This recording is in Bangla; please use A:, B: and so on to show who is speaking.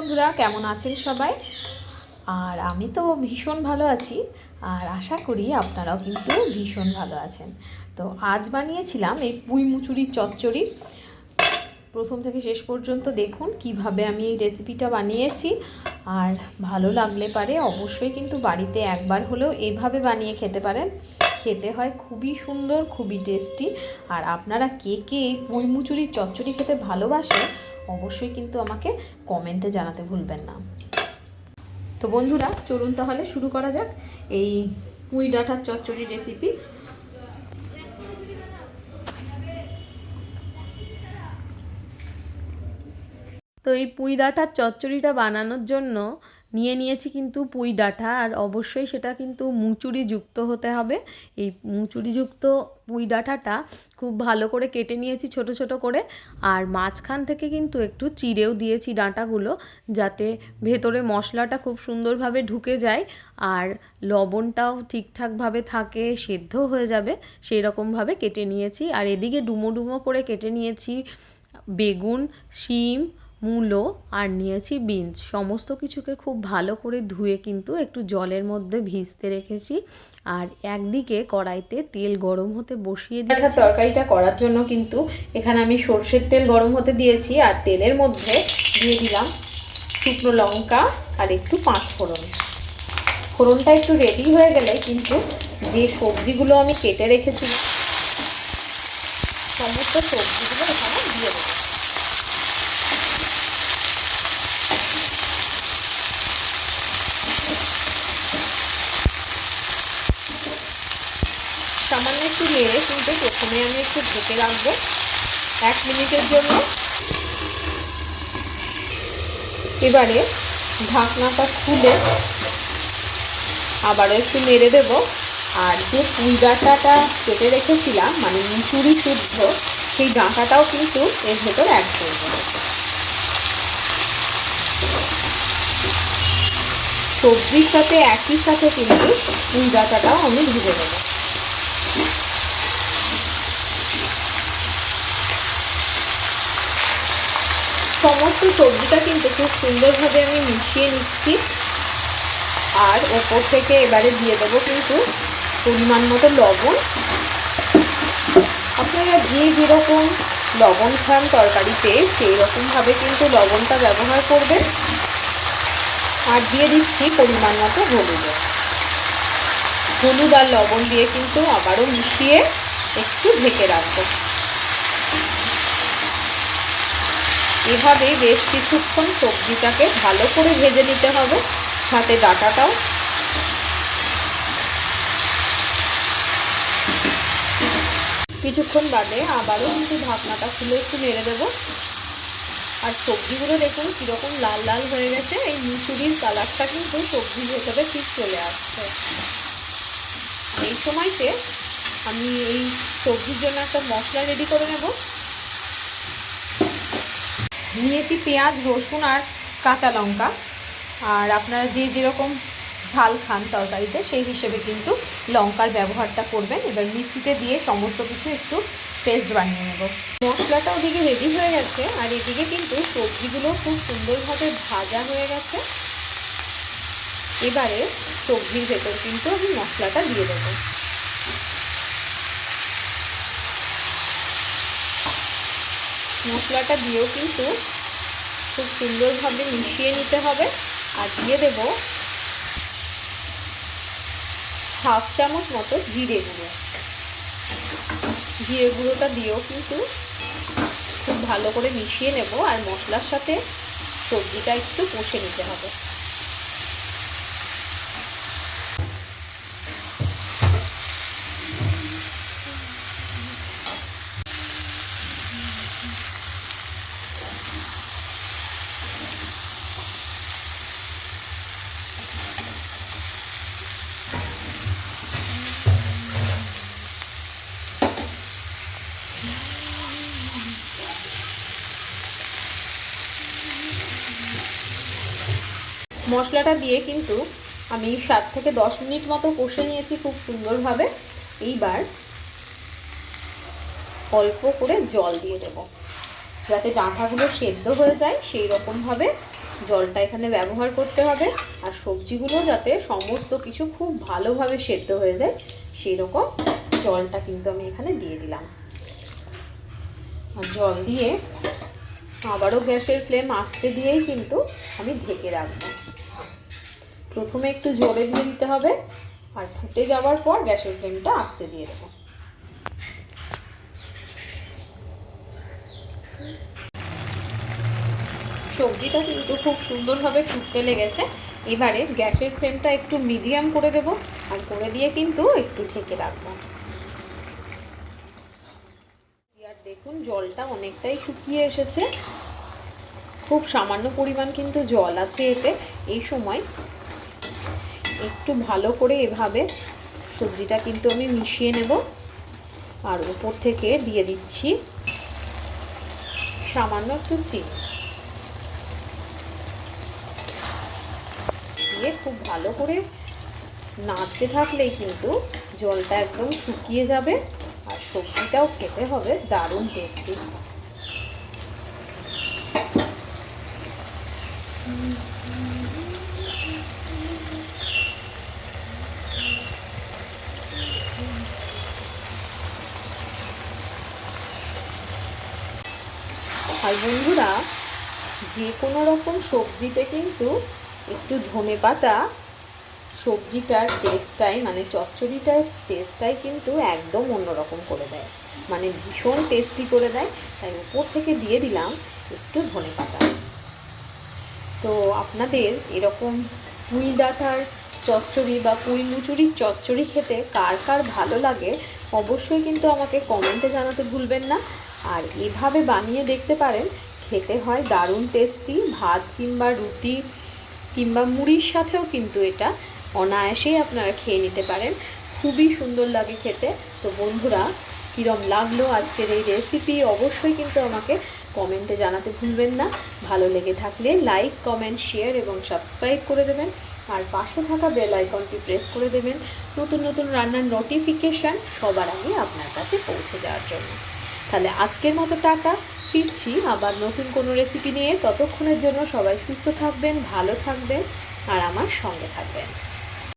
A: বন্ধুরা, কেমন আছেন সবাই? আর আমি তো ভীষণ ভালো আছি, আর আশা করি আপনারাও কিন্তু ভীষণ ভালো আছেন। তো আজ বানিয়েছিলাম এই পুঁই মুচুরির চচ্চড়ি। প্রথম থেকে শেষ পর্যন্ত দেখুন কিভাবে আমি এই রেসিপিটা বানিয়েছি। আর ভালো লাগলে পারে অবশ্যই কিন্তু বাড়িতে একবার হলেও এভাবে বানিয়ে খেতে পারেন। খেতে হয় খুবই সুন্দর, খুবই টেস্টি। আর আপনারা কে কে পুঁই মুচুরির চচ্চড়ি খেতে ভালোবাসে অবশ্যই কিন্তু আমাকে কমেন্টে জানাতে ভুলবেন না। তো বন্ধুরা, চলুন তাহলে শুরু করা যাক এই পুঁই ডাঁটার চচ্চড়ির রেসিপি। তো এই পুঁই ডাঁটার চচ্চড়িটা বানানোর জন্য নিয়েছি কিন্তু পুঁই ডাঁটা, আর অবশ্যই সেটা কিন্তু মুচুরিযুক্ত হতে হবে। এই মুচুরিযুক্ত পুঁই ডাঁটাটা খুব ভালো করে কেটে নিয়েছি ছোট ছোট করে, আর মাঝখান থেকে কিন্তু একটু চিড়েও দিয়েছি ডাঁটাগুলো, যাতে ভেতরে মশলাটা খুব সুন্দরভাবে ঢুকে যায় আর লবণটাও ঠিকঠাকভাবে থাকে, সেদ্ধ হয়ে যাবে সেই রকমভাবে কেটে নিয়েছি। আর এদিকে ডুমো ডুমো করে কেটে নিয়েছি বেগুন, শিম, মূলো, আর নিয়েছি বিনস। সমস্ত কিছুকে খুব ভালো করে ধুয়ে কিন্তু একটু জলের মধ্যে ভিজতে রেখেছি। আর একদিকে কড়াইতে তেল গরম হতে বসিয়ে দিয়েছি। তরকারিটা করার জন্য কিন্তু এখানে আমি সর্ষের তেল গরম হতে দিয়েছি, আর তেলের মধ্যে দিয়ে দিলাম শুকনো লঙ্কা আর একটু পাঁচ ফোড়ন। ফোড়নটা একটু রেডি হয়ে গেলে কিন্তু যে সবজিগুলো আমি কেটে রেখেছি সমস্ত সবজিগুলো এখানে দিয়ে দেবো। সামান্য একটু নেড়ে কিন্তু প্রথমে আমি একটু ঢেকে রাখবো 1 মিনিটের জন্য। এবারে ঢাকনাটা খুলে আবারও একটু নেড়ে দেব। আর যে পুঁই ডাঁটাটা কেটে রেখেছিলাম, মানে মুচুরি শুদ্ধ, সেই ডাঁটাটাও কিন্তু এর ভেতর অ্যাড করব। সবজির সাথে একই সাথে কিন্তু পুঁই ডাঁটাটাও আমি ভেজে নেব। সমস্ত সবজিটা কিন্তু খুব সুন্দরভাবে আমি মিশিয়ে নিচ্ছি। আর ওপর থেকে এবারে দিয়ে দেবো কিন্তু পরিমাণ মতো লবণ। আপনারা যে যেরকম লবণ খান তরকারিতে সেই রকমভাবে কিন্তু লবণটা ব্যবহার করবেন। আর দিয়ে দিচ্ছি পরিমাণ মতো হলুদ। হলুদ আর লবণ দিয়ে কিন্তু আবারও মিশিয়ে একটু ঢেকে রাখবো। এভাবে বেশ কিছুক্ষণ সবজিটাকে ভালো করে ভেজে নিতে হবে, সাথে ডাঁটাটাও। কিছুক্ষণ বাদে আবারও কিন্তু ঢাকনাটা খুলে একটু নেড়ে দেবো। আর সবজিগুলো দেখুন কীরকম লাল লাল হয়ে গেছে। এই মুসুরির কালারটা কিন্তু সবজির ভেতরে ঠিক চলে আসছে। এই সময়তে আমি এই সবজির জন্য একটা মশলা রেডি করে নেব। নিয়েছি পেঁয়াজ, রসুন আর কাঁচা লঙ্কা। আর আপনারা যে যেরকম ঝাল খান তরকারিতে সেই হিসেবে কিন্তু লঙ্কার ব্যবহারটা করবেন। এবার মিক্সিতে দিয়ে সমস্ত কিছু একটু পেস্ট বানিয়ে নেব। মশলাটা ওদিকে রেডি হয়ে গেছে, আর এদিকে কিন্তু সবজিগুলো খুব সুন্দরভাবে ভাজা হয়ে গেছে। এবারে সবজির ভেতর কিন্তু আমি মশলাটা দিয়ে দেবো। মশলাটা দিয়েও কিন্তু খুব সুন্দরভাবে মিশিয়ে নিতে হবে। আর দিয়ে দেব হাফ চামচ মতো জিরে গুঁড়ো। জিরে গুঁড়োটা দিয়েও কিন্তু খুব ভালো করে মিশিয়ে নেব। আর মশলার সাথে সবজিটা একটু কষে নিতে হবে। মশলাটা দিয়ে কিন্তু আমি 7 থেকে 10 মিনিট মতো কষে নিয়েছি খুব সুন্দরভাবে। এইবার অল্প করে জল দিয়ে দেব, যাতে ডাঁটাগুলো সেদ্ধ হয়ে যায় সেই রকমভাবে জলটা এখানে ব্যবহার করতে হবে, আর সবজিগুলো যাতে সমস্ত কিছু খুব ভালোভাবে সেদ্ধ হয়ে যায় সেই রকম জলটা কিন্তু আমি এখানে দিয়ে দিলাম। আর জল দিয়ে আবারও গ্যাসের ফ্লেম আস্তে দিয়েই কিন্তু আমি ঢেকে রাখবো। প্রথমে একটু জোরে দিয়ে দিতে হবে, আর ফুটে যাওয়ার পর গ্যাসের ফ্লেমটা আস্তে দিয়ে দেবো। সবজিটা কিন্তু খুব সুন্দরভাবে ফুটতে লেগেছে। এবারে গ্যাসের ফ্লেমটা একটু মিডিয়াম করে দেবো, আর করে দিয়ে কিন্তু একটু ঢেকে রাখবো। আর দেখুন জলটা অনেকটাই শুকিয়ে এসেছে, খুব সামান্য পরিমাণ কিন্তু জল আছে এতে। এই সময় একটু ভালো করে এভাবে সবজিটা কিন্তু আমি মিশিয়ে নেব, আর উপর থেকে দিয়ে দিচ্ছি সামান্য একটু চিনি দিয়ে খুব ভালো করে নাড়তে থাকলেই কিন্তু জলটা একদম শুকিয়ে যাবে, আর সবজিটাও খেতে হবে দারুণ টেস্টি। আর বন্ধুরা, যে কোনো রকম সবজিতে কিন্তু একটু ধনেপাতা সবজিটার টেস্টটাই, মানে চচ্চড়িটার টেস্টটাই কিন্তু একদম অন্যরকম করে দেয়, মানে ভীষণ টেস্টি করে দেয়। তাই উপর থেকে দিয়ে দিলাম একটু ধনেপাতা। তো আপনাদের এরকম পুঁই ডাঁটার চচ্চড়ি বা পুঁই মুচুরির চচ্চড়ি খেতে কার কার ভালো লাগে অবশ্যই কিন্তু আমাকে কমেন্টে জানাতে ভুলবেন না। আর এভাবে বানিয়ে দেখতে পারেন, খেতে হয় দারুণ টেস্টি। ভাত কিংবা রুটি কিংবা মুড়ির সাথেও কিন্তু এটা অনায়াসেই আপনারা খেয়ে নিতে পারেন, খুবই সুন্দর লাগে খেতে। তো বন্ধুরা, কীরম লাগলো আজকের এই রেসিপি অবশ্যই কিন্তু আমাকে কমেন্টে জানাতে ভুলবেন না। ভালো লেগে থাকলে লাইক, কমেন্ট, শেয়ার এবং সাবস্ক্রাইব করে দেবেন, আর পাশে থাকা বেল আইকনটি প্রেস করে দেবেন নতুন নতুন রান্নার নোটিফিকেশান সবার আগে আপনার কাছে পৌঁছে যাওয়ার জন্য। তাহলে আজকের মতো টাটা, ফিরছি আবার নতুন কোনো রেসিপি নিয়ে। ততক্ষণের জন্য সবাই সুস্থ থাকবেন, ভালো থাকবেন, আর আমার সঙ্গে থাকবেন।